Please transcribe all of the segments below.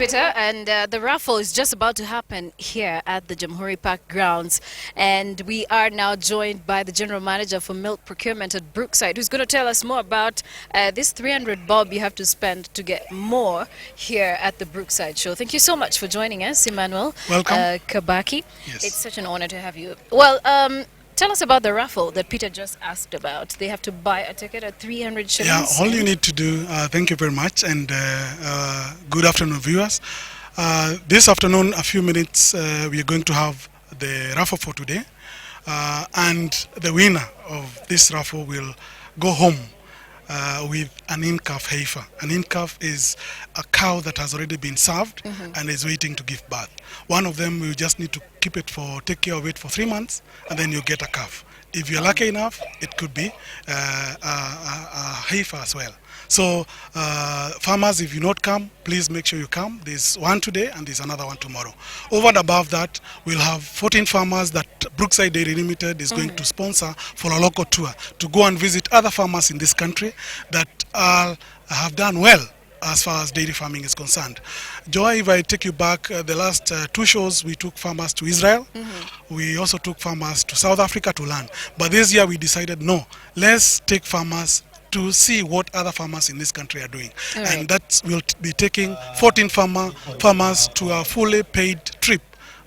Peter. And the raffle is just about to happen here at the Jamhuri Park grounds. And we are now joined by the General Manager for Milk Procurement at Brookside, who's going to tell us more about this 300 bob you have to spend to get more here at the Brookside show. Thank you so much for joining us, Emmanuel. Welcome. Kabaki. Yes. It's such an honor to have you. Well, tell us about the raffle that Peter just asked about. They have to buy a ticket at 300 shillings. Yeah, all you need to do, thank you very much, and good afternoon, viewers. This afternoon, a few minutes, we are going to have the raffle for today, and the winner of this raffle will go home with an in-calf heifer. An in-calf is a cow that has already been served and is waiting to give birth. One of them, you just need to take care of it for 3 months, and then you get a calf. If you're lucky enough, it could be a heifer as well. So farmers, if you not come, please make sure you come. There's one today and there's another one tomorrow. Over and above that, we'll have 14 farmers that Brookside Dairy Limited is going to sponsor for a local tour to go and visit other farmers in this country that have done well as far as dairy farming is concerned. Joy, if I take you back, the last 2 shows we took farmers to Israel. We also took farmers to South Africa to learn. But this year we decided, no, let's take farmers to see what other farmers in this country are doing. Right. And that will be taking 14 farmers to a fully paid trip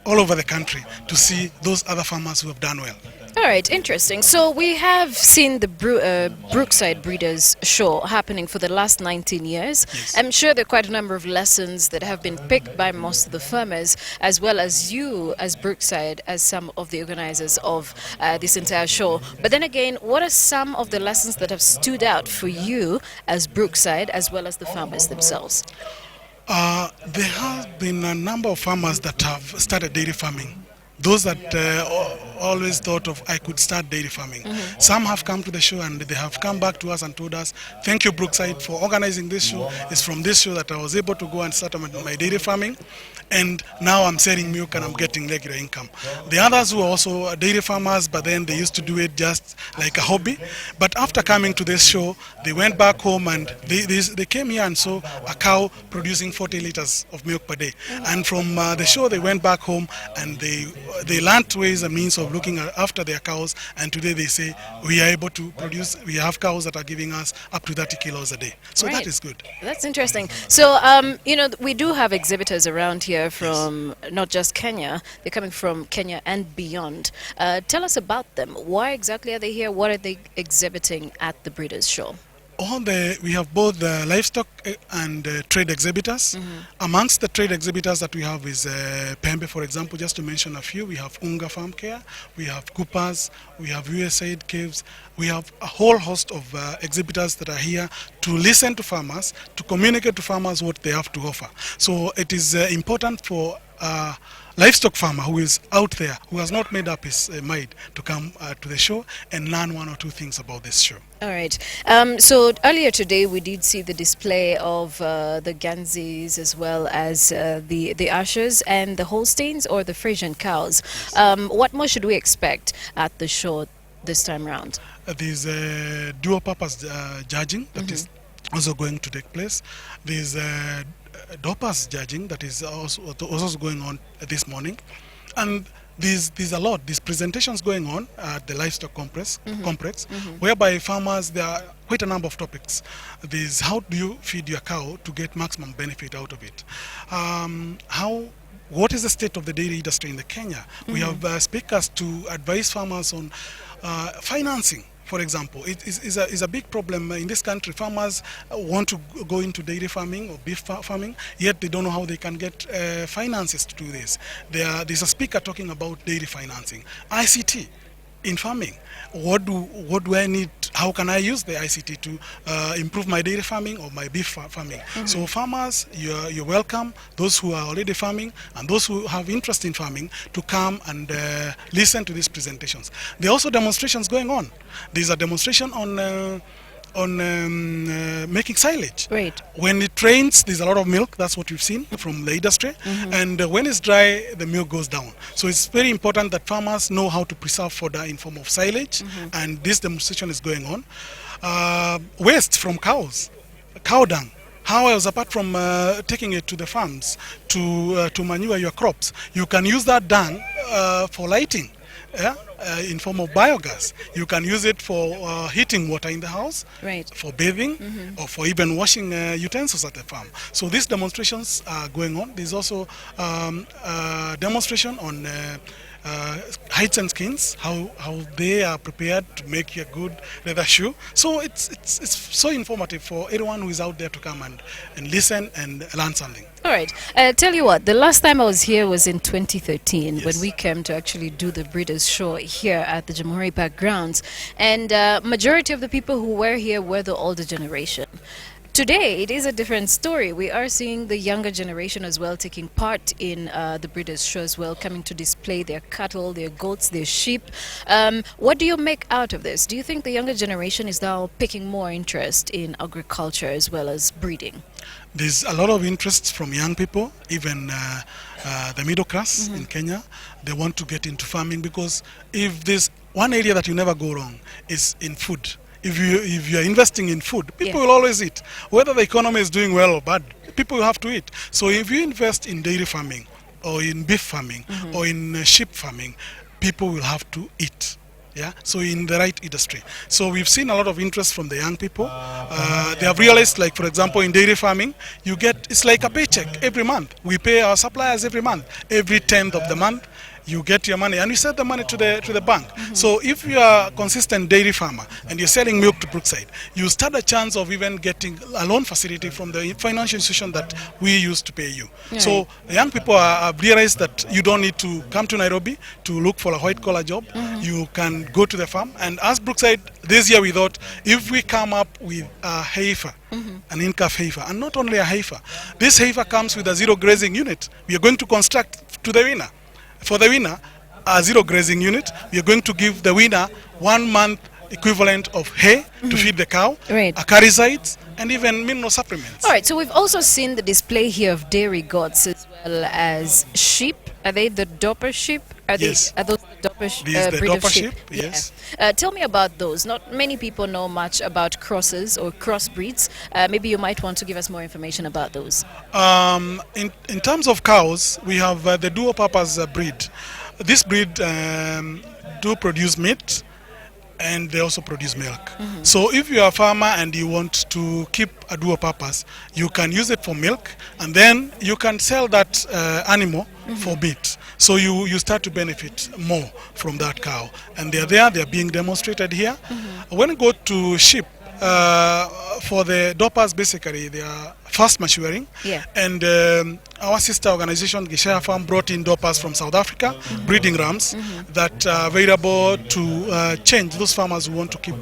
all over the country to see those other farmers who have done well. All right, interesting. So we have seen the Brookside Breeders' Show happening for the last 19 years. Yes. I'm sure there are quite a number of lessons that have been picked by most of the farmers, as well as you as Brookside, as some of the organizers of this entire show. But then again, what are some of the lessons that have stood out for you as Brookside, as well as the farmers themselves? There have been a number of farmers that have started dairy farming. Those that always thought of, I could start dairy farming. Some have come to the show and they have come back to us and told us, thank you Brookside for organizing this show. It's from this show that I was able to go and start my dairy farming, and now I'm selling milk and I'm getting regular income. The others who are also dairy farmers, but then they used to do it just like a hobby. But after coming to this show, they went back home and they came here and saw a cow producing 40 liters of milk per day. And from the show, they went back home and they learned ways and means of looking after their cows, and today they say we are able to produce, we have cows that are giving us up to 30 kilos a day. So Right. that is good. That's interesting. So, we do have exhibitors around here from not just Kenya. They're coming from Kenya and beyond. Tell us about them. Why exactly are they here? What are they exhibiting at the Breeders' Show? We have both the livestock and trade exhibitors. Amongst the trade exhibitors that we have is Pembe, for example, just to mention a few. We have Unga Farm Care, we have Coopers, we have USAID Caves. We have a whole host of exhibitors that are here to listen to farmers, to communicate to farmers what they have to offer. So it is important for livestock farmer who is out there, who has not made up his mind to come to the show and learn 1 or 2 things about this show. All right. So earlier today we did see the display of the Ganzis as well as the Ushers and the Holsteins or the Frisian cows. What more should we expect at the show this time around? There's dual-purpose judging that is also going to take place. There's Dopas judging that is also going on this morning, and there's a lot. These presentations going on at the livestock complex, whereby farmers, there are quite a number of topics. There's how do you feed your cow to get maximum benefit out of it? What is the state of the dairy industry in Kenya? We have speakers to advise farmers on financing. For example, it is a big problem in this country. Farmers want to go into dairy farming or beef farming, yet they don't know how they can get finances to do this. There's a speaker talking about dairy financing, ICT in farming. What do I need? How can I use the ICT to improve my dairy farming or my beef farming? So farmers, you're welcome, those who are already farming and those who have interest in farming, to come and listen to these presentations. There are also demonstrations going on. There's a demonstration on making silage. Great. When it rains, there's a lot of milk. That's what we've seen from the industry. And when it's dry, the milk goes down. So it's very important that farmers know how to preserve fodder in form of silage. And this demonstration is going on. Waste from cows, cow dung, How else, apart from taking it to the farms to manure your crops, you can use that dung for lighting. Yeah? In form of biogas. You can use it for heating water in the house, Right. for bathing, or for even washing utensils at the farm. So these demonstrations are going on. There's also demonstration on hides and skins, how they are prepared to make a good leather shoe. So it's so informative for everyone who is out there to come and listen and learn something. All right. Tell you what, the last time I was here was in 2013 when Yes. we came to actually do the Breeders' Show here at the Jamhuri Park grounds. And majority of the people who were here were the older generation. Today, it is a different story. We are seeing the younger generation as well taking part in the Breeders' Show as well, coming to display their cattle, their goats, their sheep. What do you make out of this? Do you think the younger generation is now picking more interest in agriculture as well as breeding? There's a lot of interest from young people, even the middle class in Kenya. They want to get into farming because if there's one area that you never go wrong is in food. If you are investing in food, people will always eat. Whether the economy is doing well or bad, people will have to eat. So if you invest in dairy farming or in beef farming or in sheep farming, people will have to eat. Yeah, so in the right industry. So we've seen a lot of interest from the young people. They have realized, like for example, in dairy farming, it's like a paycheck every month. We pay our suppliers every month. Every 10th of the month, you get your money and you send the money to the bank. So if you are a consistent dairy farmer and you're selling milk to Brookside, you stand a chance of even getting a loan facility from the financial institution that we used to pay you. Right. So the young people have realized that you don't need to come to Nairobi to look for a white collar job. You can go to the farm. And as Brookside, this year we thought if we come up with a heifer, an in-calf heifer, and not only a heifer, this heifer comes with a zero grazing unit. We are going to construct to the winner. For the winner, a zero grazing unit, we are going to give the winner 1 month equivalent of hay to feed the cow, Right. acaricides, and even mineral supplements. All right, so we've also seen the display here of dairy goats as well as sheep. Are they the Doper sheep? Yes. Are those the Doper These the breed of Doper sheep? sheep, yes. Tell me about those. Not many people know much about crosses or crossbreeds. Maybe you might want to give us more information about those. In terms of cows, we have the dual-purpose breed. This breed do produce meat, and they also produce milk. So if you are a farmer and you want to keep a dual purpose, you can use it for milk and then you can sell that animal for meat. So you start to benefit more from that cow. And they're being demonstrated here. When you go to sheep, for the dopers, basically they are fast maturing. Yeah. And our sister organization, Gishaya Farm, brought in dopers from South Africa, breeding rams that are available to change. Those farmers who want to keep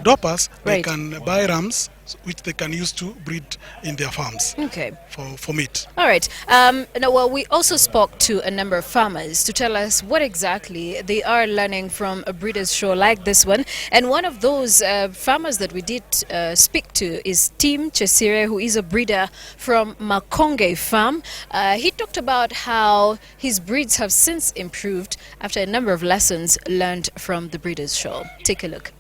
dopers, they Right. can buy rams which they can use to breed in their farms Okay. for meat. All right. Now, well, we also spoke to a number of farmers to tell us what exactly they are learning from a breeders' show like this one. And one of those farmers that we did speak to is Tim Chesire, who is a breeder from Makonge Farm. He talked about how his breeds have since improved after a number of lessons learned from the breeders' show. Take a look.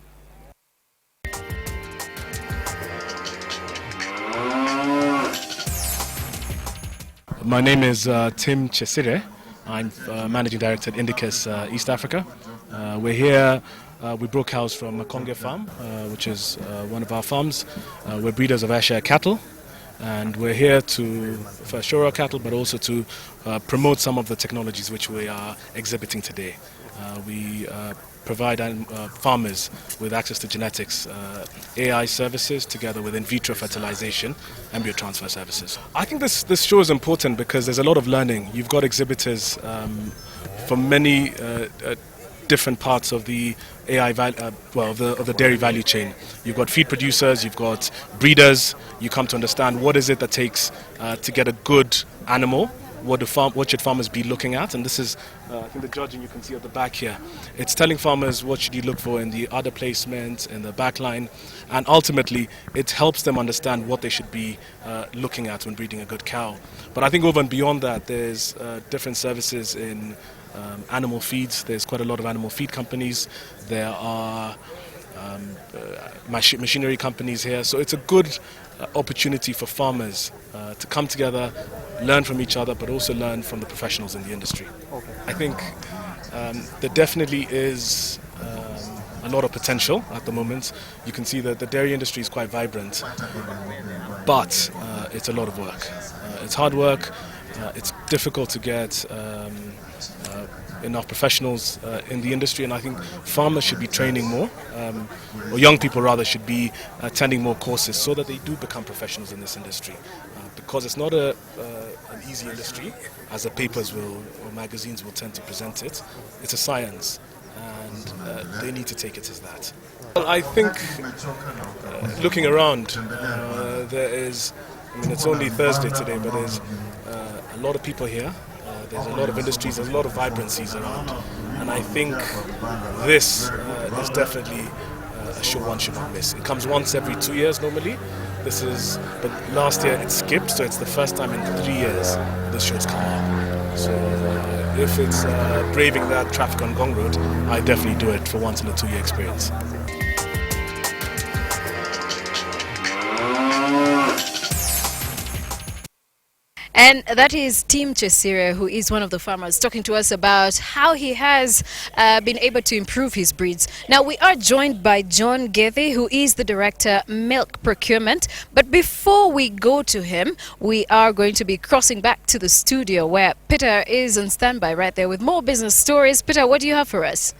My name is Tim Chesire. I'm Managing Director at Indicus East Africa. We're here with Brooke House from Makonge Farm, which is one of our farms. We're breeders of Ayrshire cattle, and we're here for Shora cattle, but also to promote some of the technologies which we are exhibiting today. We provide farmers with access to genetics, AI services, together with in vitro fertilization, embryo transfer services. I think this show is important because there's a lot of learning. You've got exhibitors from many different parts of the AI of the dairy value chain. You've got feed producers, you've got breeders. You come to understand what is it that takes to get a good animal. What should farmers be looking at? And this is, I think the judging you can see at the back here. It's telling farmers what should you look for in the udder placement, in the back line, and ultimately it helps them understand what they should be looking at when breeding a good cow. But I think over and beyond that, there's different services in animal feeds. There's quite a lot of animal feed companies. There are machinery companies here. So it's a good opportunity for farmers to come together, learn from each other, but also learn from the professionals in the industry. Okay. I think there definitely is a lot of potential at the moment. You can see that the dairy industry is quite vibrant, but it's a lot of work. It's hard work. It's difficult to get enough professionals in the industry, and I think farmers should be training more, or young people rather should be attending more courses so that they do become professionals in this industry, because it's not an easy industry as the papers will or magazines will tend to present it. It's a science, and they need to take it as that. Well, I think looking around, there is, I mean, it's only Thursday today, but there's a lot of people here. There's a lot of industries, there's a lot of vibrancies around, and I think this is definitely a show one should not miss. It comes once every 2 years normally. But last year it skipped, so it's the first time in 3 years this show's come up. So if it's braving that traffic on Gong Road, I definitely do it for once in a 2-year experience. And that is Tim Chesire, who is one of the farmers, talking to us about how he has been able to improve his breeds. Now, we are joined by John Gethe, who is the Director, Milk Procurement. But before we go to him, we are going to be crossing back to the studio where Peter is on standby right there with more business stories. Peter, what do you have for us?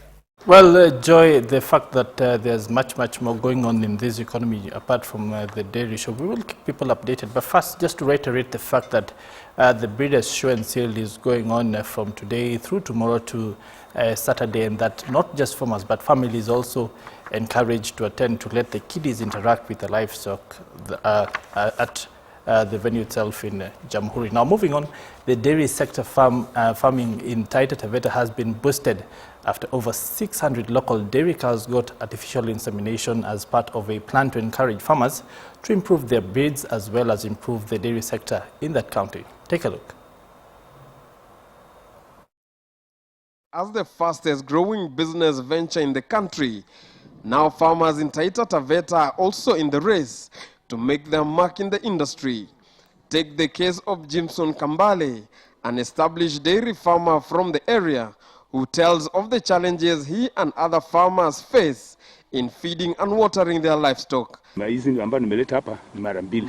Well, Joy, the fact that there's much more going on in this economy apart from the dairy show, we will keep people updated. But first, just to reiterate the fact that the Breeders' Show and Sale is going on from today through tomorrow to Saturday, and that not just farmers but families also encouraged to attend to let the kiddies interact with the livestock at the venue itself in Jamhuri. Now, moving on, the dairy sector farming in Taita Taveta has been boosted after over 600 local dairy cows got artificial insemination as part of a plan to encourage farmers to improve their breeds as well as improve the dairy sector in that county. Take a look. As the fastest growing business venture in the country, now farmers in Taita Taveta are also in the race to make their mark in the industry. Take the case of Jimson Kambale, an established dairy farmer from the area, who tells of the challenges he and other farmers face in feeding and watering their livestock. Hizi ambayo nimeleta hapa ni mara mbili.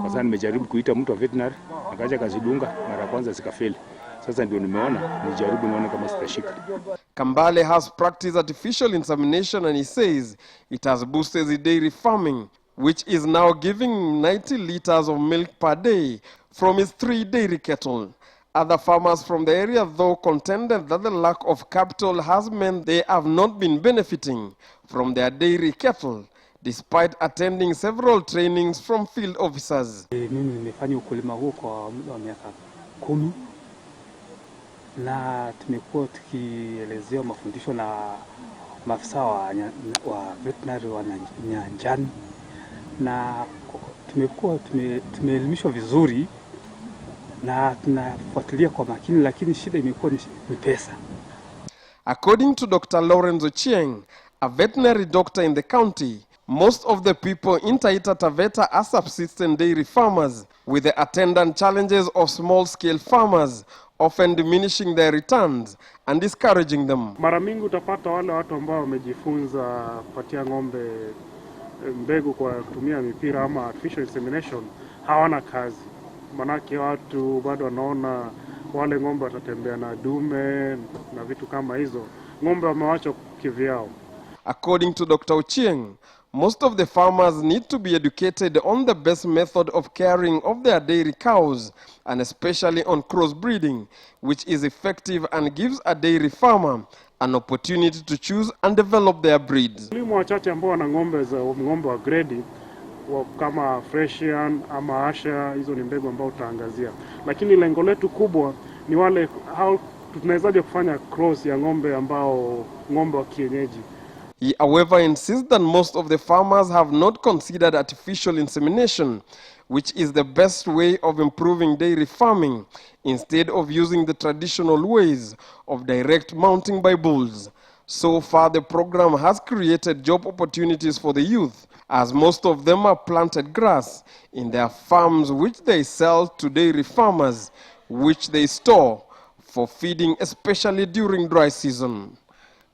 Kwa sababu nimejaribu kuita mtu wa veterinary, akaja kazidunga, mara kwanza zikafeli. Sasa ndio nimeona nijaribu nione kama zitashika. Kambale has practiced artificial insemination and he says it has boosted the dairy farming, which is now giving 90 liters of milk per day from his 3 dairy cattle. Other farmers from the area, though, contended that the lack of capital has meant they have not been benefiting from their dairy cattle, despite attending several trainings from field officers. Mimi nimefanya ukulima huo kwa muda wa miaka 10 na tumekuwa tukielezewa mafundisho na maafisa wa veterinary wa nyanjani, na tumekuwa tumeelimishwa vizuri na tunafuatilia kwa makini, lakini shida imekuwa ni pesa. According to Dr. Lawrence Ochieng, a veterinary doctor in the county, most of the people in Taita Taveta are subsistence dairy farmers, with the attendant challenges of small-scale farmers, often diminishing their returns and discouraging them. Mara mingi utapata wale watu ambao wamejifunza kupatia ng'ombe mbegu kwa kutumia mipira ama artificial insemination hawana kazi. Manake watu bado wanaona wale ng'ombe watatembea na dume na vitu kama hizo. Ng'ombe wamewacha kivyao. According to Dr. Ochieng, most of the farmers need to be educated on the best method of caring of their dairy cows, and especially on crossbreeding, which is effective and gives a dairy farmer an opportunity to choose and develop their breeds. Walimu wachache ambao wana ng'ombe wa grade kama Fresian ama Asha, hizo ni mbegu ambao utaangazia. Lakini lengo letu kubwa ni wale how tunawezaje kufanya cross ya ng'ombe wa kienyeji. He, however, insists that most of the farmers have not considered artificial insemination, which is the best way of improving dairy farming, instead of using the traditional ways of direct mounting by bulls. So far, the program has created job opportunities for the youth, as most of them are planted grass in their farms, which they sell to dairy farmers, which they store for feeding, especially during dry season.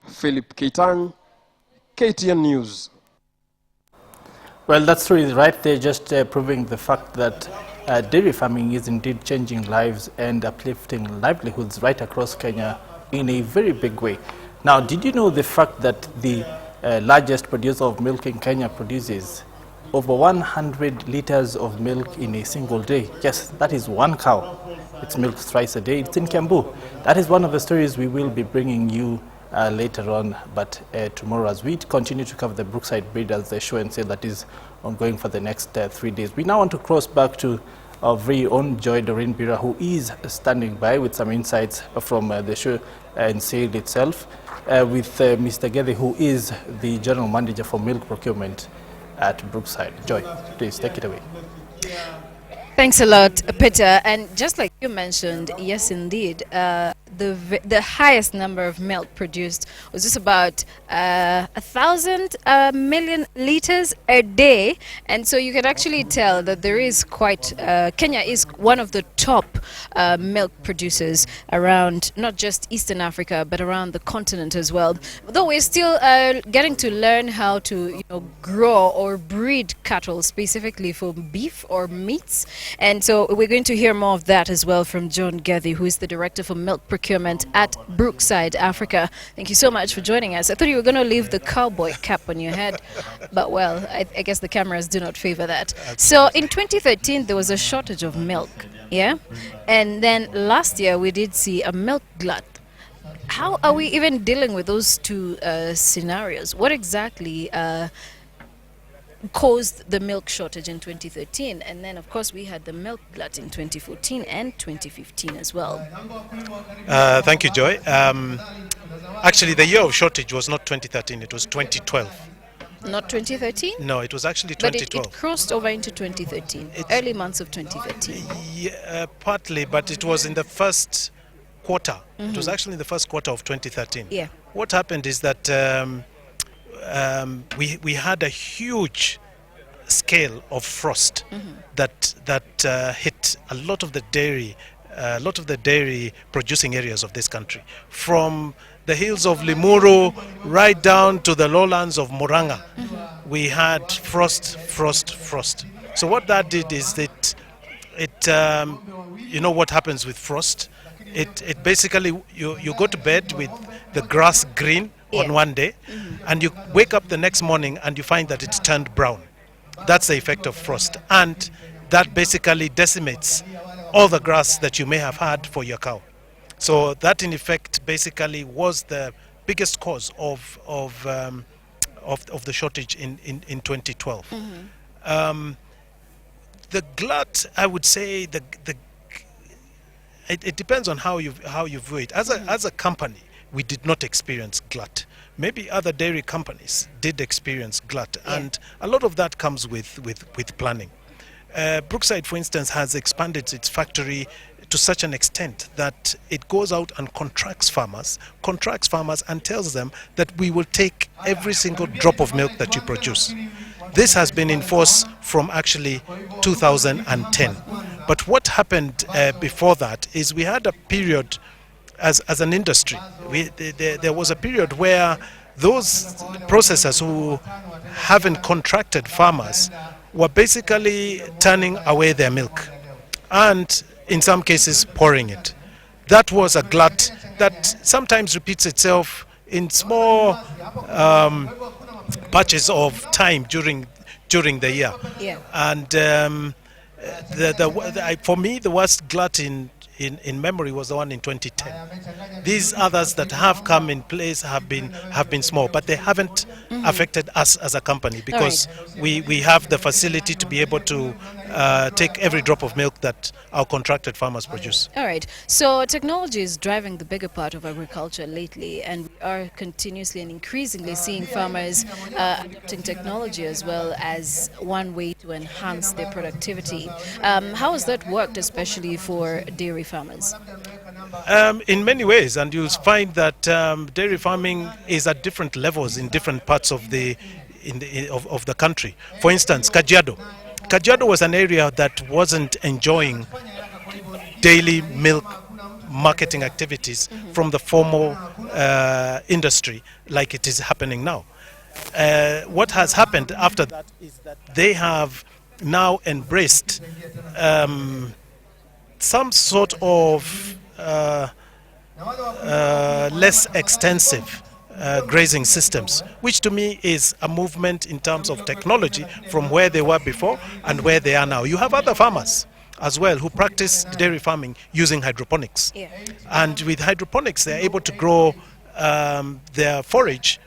Philip Keitang, KTN News. Well, that story is right there, just proving the fact that dairy farming is indeed changing lives and uplifting livelihoods right across Kenya in a very big way. Now, did you know the fact that the largest producer of milk in Kenya produces over 100 liters of milk in a single day? Yes, that is one cow. It's milked thrice a day. It's in Kiambu. That is one of the stories we will be bringing you later on, but tomorrow, as we continue to cover the Brookside Breeders, the show and sale that is ongoing for the next 3 days. We now want to cross back to our very own Joy Doreen Bira, who is standing by with some insights from the show and sale itself, with Mr. Gethe, who is the General Manager for Milk Procurement at Brookside. Joy, please take it away. Thanks a lot, Peter. And just like you mentioned, yes, indeed, the highest number of milk produced was just about 1,000 million liters a day. And so you can actually tell that there is quite, Kenya is one of the top milk producers around not just Eastern Africa, but around the continent as well. Though we're still getting to learn how to grow or breed cattle specifically for beef or meats. And so we're going to hear more of that as well from John Gethe, who is the Director for Milk Procurement at Brookside, Africa. Thank you so much for joining us. I thought you were going to leave the cowboy cap on your head, but well, I guess the cameras do not favor that. So in 2013, there was a shortage of milk, yeah? And then last year, we did see a milk glut. How are we even dealing with those two scenarios? What exactly caused the milk shortage in 2013, and then of course we had the milk glut in 2014 and 2015 as well? Thank you, Joy. Actually, the year of shortage was not 2013, it was 2012. Not 2013? No, it was actually But 2012. it crossed over into 2013, early months of 2013. Yeah, partly, but it was in the first quarter. It was actually in the first quarter of 2013. Yeah. What happened is that we had a huge scale of frost that hit a lot of the dairy producing areas of this country, from the hills of Limuru right down to the lowlands of Murang'a. We had frost. So what that did is that you know what happens with frost. It basically you go to bed with the grass green on one day, and you wake up the next morning and you find that it's turned brown. That's the effect of frost, and that basically decimates all the grass that you may have had for your cow. So that in effect basically was the biggest cause of the shortage in 2012. The glut, I would say, it depends on how you view it. As a company, we did not experience glut. Maybe other dairy companies did experience glut, and a lot of that comes with planning. Brookside, for instance, has expanded its factory to such an extent that it goes out and contracts farmers and tells them that we will take every single drop of milk that you produce. This has been in force from actually 2010. But what happened before that is we had a period as an industry. There was a period where those processors who haven't contracted farmers were basically turning away their milk and in some cases pouring it. That was a glut that sometimes repeats itself in small patches of time during the year. Yeah. And for me, the worst glut in memory was the one in 2010. These others that have come in place have been small, but they haven't affected us as a company because we have the facility to be able to take every drop of milk that our contracted farmers produce. All right. So technology is driving the bigger part of agriculture lately, and we are continuously and increasingly seeing farmers adopting technology as well as one way to enhance their productivity. How has that worked, especially for dairy farmers? In many ways, and you'll find that dairy farming is at different levels in different parts of of the country. For instance, Kajiado. Kajiado was an area that wasn't enjoying daily milk marketing activities from the formal industry like it is happening now. What has happened after that is that they have now embraced some sort of less extensive grazing systems, which to me is a movement in terms of technology from where they were before and where they are now. You have other farmers as well who practice dairy farming using hydroponics. Yeah. And with hydroponics, they're able to grow their forage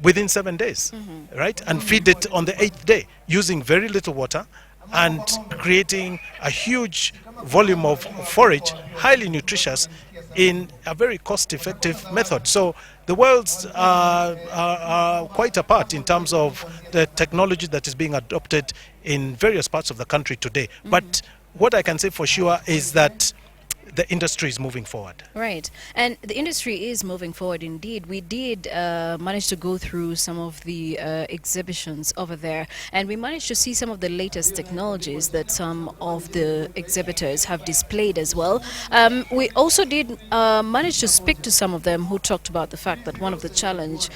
within 7 days, right? And feed it on the 8th day using very little water and creating a huge volume of forage, highly nutritious, in a very cost-effective method. So the worlds are quite apart in terms of the technology that is being adopted in various parts of the country today. But what I can say for sure is that the industry is moving forward. Right. And the industry is moving forward indeed. We did manage to go through some of the exhibitions over there, and we managed to see some of the latest technologies that some of the exhibitors have displayed as well. We also did manage to speak to some of them who talked about the fact that one of the challenges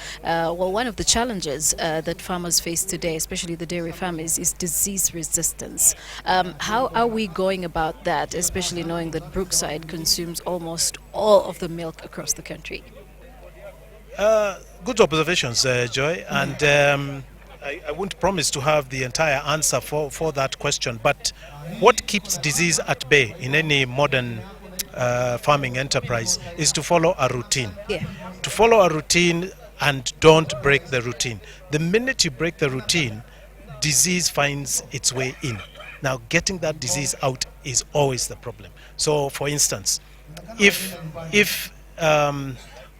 that farmers face today, especially the dairy farmers, is disease resistance. How are we going about that, especially knowing that Brookside consumes almost all of the milk across the country? Good observations, Joy, and I won't promise to have the entire answer for that question, but what keeps disease at bay in any modern farming enterprise is to follow a routine. Yeah. To follow a routine and don't break the routine. The minute you break the routine, disease finds its way in. Now, getting that disease out is always the problem. So, for instance, if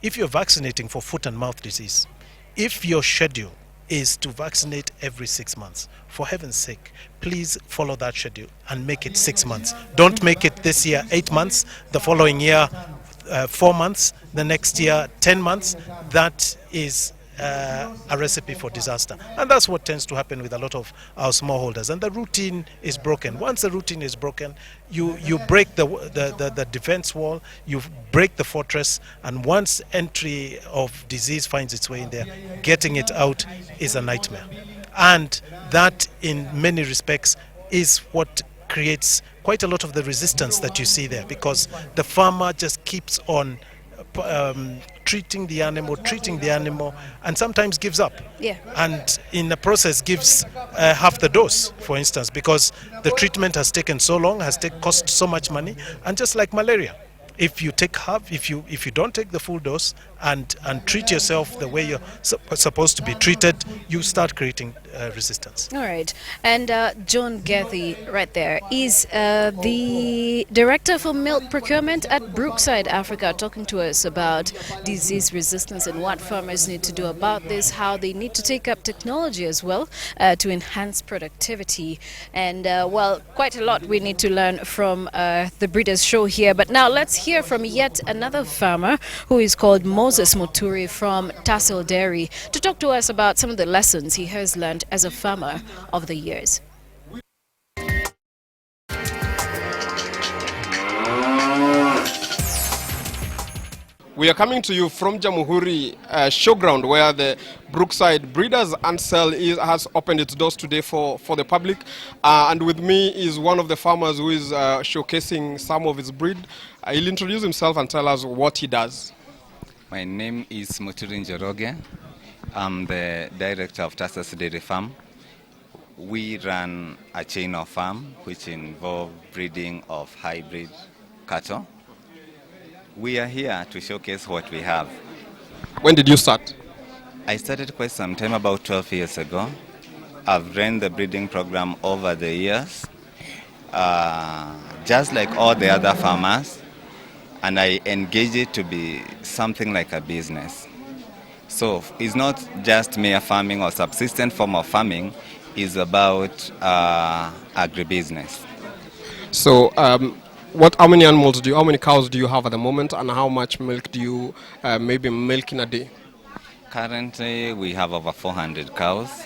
you're vaccinating for foot and mouth disease, if your schedule is to vaccinate every 6 months, for heaven's sake, please follow that schedule and make it 6 months. Don't make it this year 8 months, the following year 4 months, the next year 10 months. That is a recipe for disaster, and that's what tends to happen with a lot of our smallholders. And the routine is broken. Once the routine is broken, you break the defense wall, you break the fortress, and once entry of disease finds its way in there, getting it out is a nightmare. And that, in many respects, is what creates quite a lot of the resistance that you see there, because the farmer just keeps on treating the animal, and sometimes gives up. Yeah. And in the process gives half the dose, for instance, because the treatment has taken so long, cost so much money. And just like malaria, if you take half, if you don't take the full dose and treat yourself the way you're supposed to be treated, you start creating resistance. All right. And John Gethy, right there, is the Director for Milk Procurement at Brookside, Africa, talking to us about disease resistance and what farmers need to do about this, how they need to take up technology as well to enhance productivity. And, well, quite a lot we need to learn from the Breeders' Show here. But now let's hear from yet another farmer who is called Moses Muturi from Tassel Dairy to talk to us about some of the lessons he has learned as a farmer over the years. We are coming to you from Jamhuri Showground, where the Brookside Breeders and Sale has opened its doors today for the public. And with me is one of the farmers who is showcasing some of his breed. He'll introduce himself and tell us what he does. My name is Muturi Njoroge. I'm the director of Tassas Dairy Farm. We run a chain of farm which involve breeding of hybrid cattle. We are here to showcase what we have. When did you start? I started quite some time, about 12 years ago. I've run the breeding program over the years, just like all the other farmers, and I engage it to be something like a business. So it's not just mere farming or subsistent form of farming, it's about agribusiness. So How many animals how many cows do you have at the moment, and how much milk do you maybe milk in a day? Currently, we have over 400 cows.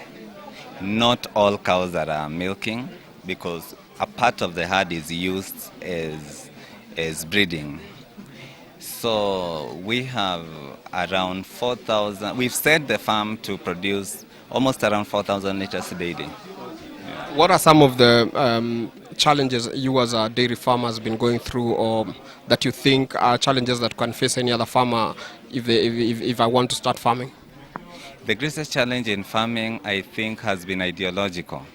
Not all cows that are milking, because a part of the herd is used as breeding. So we have around 4,000. We've set the farm to produce almost around 4,000 liters daily. What are some of the challenges you as a dairy farmer has been going through, or that you think are challenges that can face any other farmer if I want to start farming? The greatest challenge in farming, I think, has been ideological,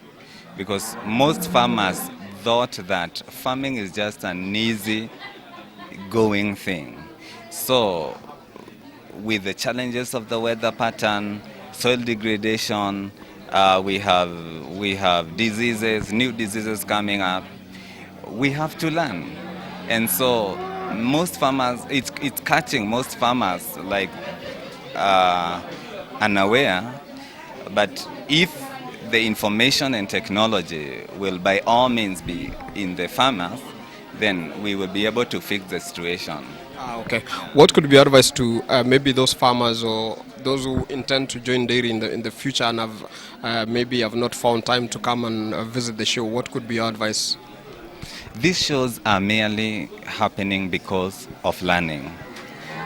because most farmers thought that farming is just an easy going thing. So with the challenges of the weather pattern, soil degradation, we have diseases, new diseases coming up. We have to learn. And so most farmers, it's catching most farmers like unaware, but if the information and technology will by all means be in the farmers, then we will be able to fix the situation. Okay. What could be advice to maybe those farmers or those who intend to join dairy in the future and have not found time to come and visit the show? What could be your advice? These shows are merely happening because of learning.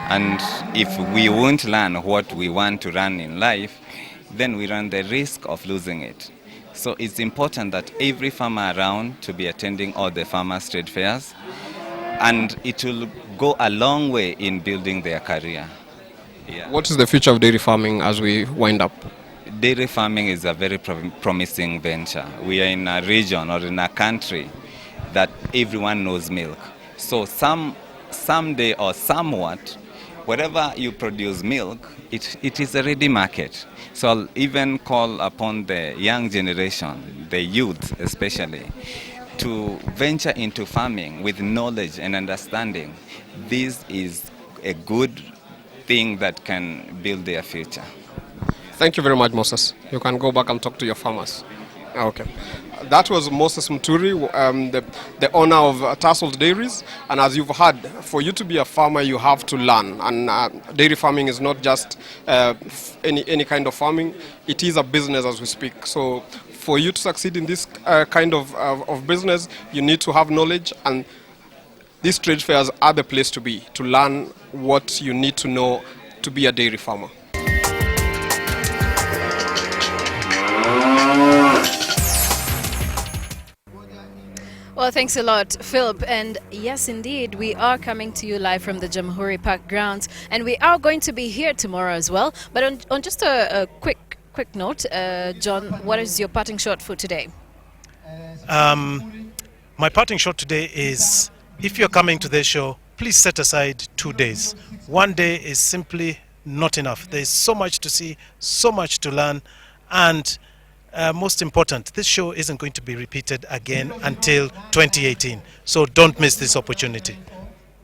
And if we won't learn what we want to learn in life, then we run the risk of losing it. So it's important that every farmer around to be attending all the farmers' trade fairs, and it will go a long way in building their career. Yeah. What is the future of dairy farming as we wind up? Dairy farming is a very promising venture. We are in a region or in a country that everyone knows milk. So someday or somewhat, wherever you produce milk, it is a ready market. So I'll even call upon the young generation, the youth especially, to venture into farming with knowledge and understanding. This is a good thing that can build their future. Thank you very much, Moses. You can go back and talk to your farmers. Okay. That was Moses Muturi, the owner of Tassel's Dairies. And as you've heard, for you to be a farmer, you have to learn. And dairy farming is not just any kind of farming. It is a business as we speak. So for you to succeed in this kind of business, you need to have knowledge. And these trade fairs are the place to be, to learn what you need to know to be a dairy farmer. Well, thanks a lot, Philip. And yes, indeed, we are coming to you live from the Jamhuri Park grounds, and we are going to be here tomorrow as well. But on just a quick note, John, what is your parting shot for today? My parting shot today is, if you're coming to this show, please set aside 2 days. 1 day is simply not enough. There's so much to see, so much to learn, and most important, this show isn't going to be repeated again until 2018. So don't miss this opportunity.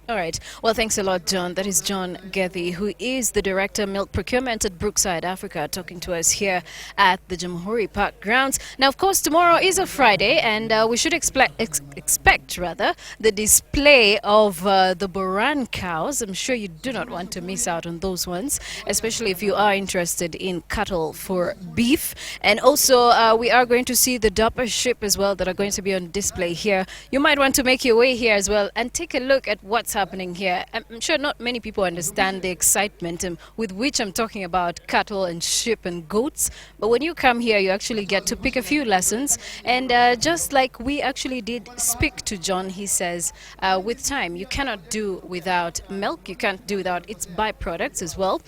All right. Well, thanks a lot, John. That is John Gethy, who is the Director of Milk Procurement at Brookside, Africa, talking to us here at the Jamhuri Park grounds. Now, of course, tomorrow is a Friday, and we should expect the display of the Boran cows. I'm sure you do not want to miss out on those ones, especially if you are interested in cattle for beef. And also, we are going to see the Dapper sheep as well that are going to be on display here. You might want to make your way here as well and take a look at what's happening here. I'm sure not many people understand the excitement with which I'm talking about cattle and sheep and goats, but when you come here you actually get to pick a few lessons, and just like we actually did speak to John, he says with time you cannot do without milk, you can't do without its byproducts as well.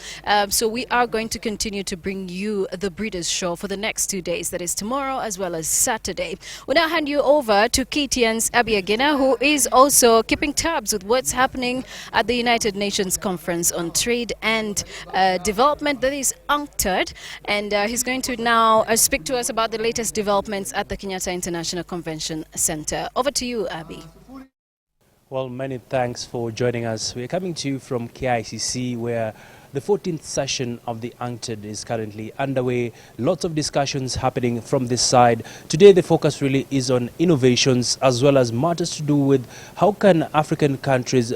So we are going to continue to bring you the Breeders' Show for the next 2 days, that is tomorrow as well as Saturday. We'll now hand you over to KTN's Abiagina, who is also keeping tabs with what's happening at the United Nations Conference on Trade and Development, that is UNCTAD, and he's going to now speak to us about the latest developments at the Kenyatta International Convention Center. Over to you, Abby. Well, many thanks for joining us. We're coming to you from KICC, where The 14th session of the UNCTAD is currently underway. Lots of discussions happening from this side. Today the focus really is on innovations as well as matters to do with how can African countries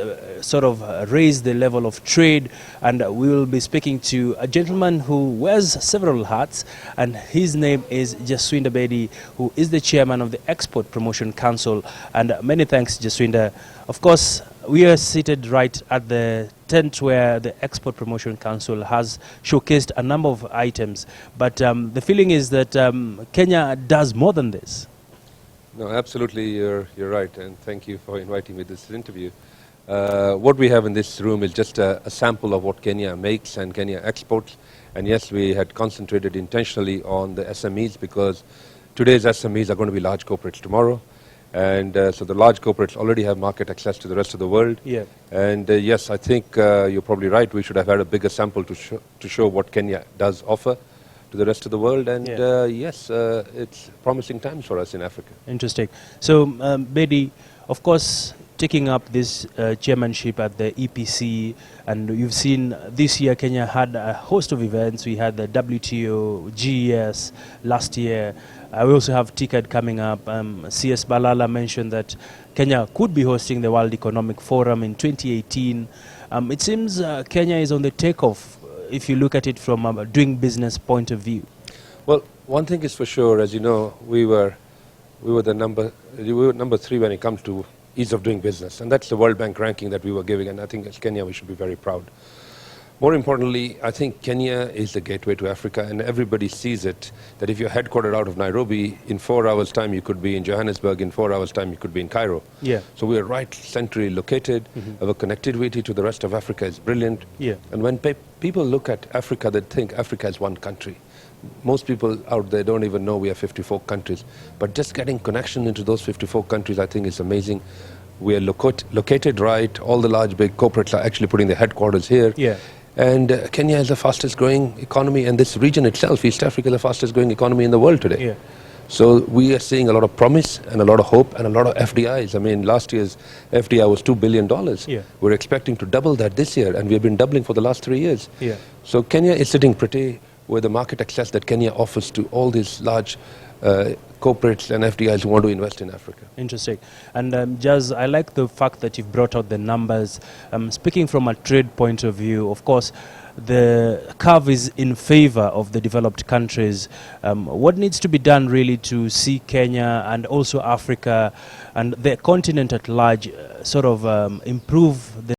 raise the level of trade. And we will be speaking to a gentleman who wears several hats, and his name is Jaswinda Bedi, who is the chairman of the Export Promotion Council. And many thanks, Jaswinda. Of course, we are seated right at the tent where the Export Promotion Council has showcased a number of items. But the feeling is that Kenya does more than this. No, absolutely, you're right, and thank you for inviting me to this interview. What we have in this room is just a sample of what Kenya makes and Kenya exports. And yes, we had concentrated intentionally on the SMEs because today's SMEs are going to be large corporates tomorrow. And so the large corporates already have market access to the rest of the world. Yeah. And yes, I think you're probably right. We should have had a bigger sample to show what Kenya does offer to the rest of the world. And yes, it's promising times for us in Africa. Interesting. So, Bedi, of course, taking up this chairmanship at the EPC, and you've seen this year Kenya had a host of events. We had the WTO, GES last year. We also have TICAD coming up. CS Balala mentioned that Kenya could be hosting the World Economic Forum in 2018. It seems Kenya is on the takeoff if you look at it from a doing business point of view. Well, one thing is for sure, as you know, we were number 3 when it comes to ease of doing business, and that's the World Bank ranking that we were giving, and I think as Kenya we should be very proud. More importantly, I think Kenya is the gateway to Africa, and everybody sees it, that if you're headquartered out of Nairobi, in 4 hours' time you could be in Johannesburg, in 4 hours' time you could be in Cairo. Yeah. So we are right centrally located. Our connectivity to the rest of Africa is brilliant. Yeah. And when people look at Africa, they think Africa is one country. Most people out there don't even know we have 54 countries. But just getting connection into those 54 countries, I think is amazing. We are located right. All the large, big corporates are actually putting their headquarters here. Yeah. And Kenya is the fastest growing economy, and this region itself, East Africa, is the fastest growing economy in the world today. Yeah. So we are seeing a lot of promise and a lot of hope and a lot of FDIs. I mean, last year's FDI was $2 billion. Yeah. We're expecting to double that this year, and we've been doubling for the last 3 years. Yeah. So Kenya is sitting pretty with the market access that Kenya offers to all these large corporates and FDIs who want to invest in Africa. Interesting. And Jazz, I like the fact that you've brought out the numbers. Speaking from a trade point of view, of course, the curve is in favor of the developed countries. What needs to be done really to see Kenya and also Africa and the continent at large improve the